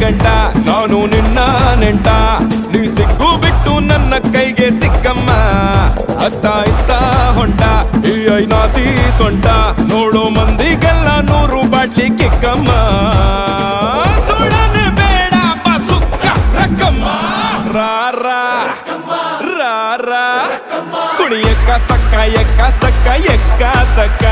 ಗಂಟ ನಾನು ನಿನ್ನ ನೆಂಟ ನೀ ಸಿಕ್ಕು ಬಿಟ್ಟು ನನ್ನ ಕೈಗೆ ಸಿಕ್ಕಮ್ಮ ಅತ್ತ ಇತ್ತ ಹೊಂಟ ಈ ಐನಾತಿ ಸೊಂಟ ನೋಡೋ ಮಂದಿಗೆಲ್ಲ 100 ಬಾಟ್ಲಿ ಕಿಕ್ಕಮ್ಮ ಸುಡನೆ ಬೇಡ ಬಸುಕ್ಕ ರಕ್ಕಮ್ಮ ರಾರಾ ರಾರಾ ಕುಣಿಯಕ್ಕ ಸಕ್ಕ ಎಕ್ಕ ಸಕ್ಕ ಎಕ್ಕ ಸಕ್ಕ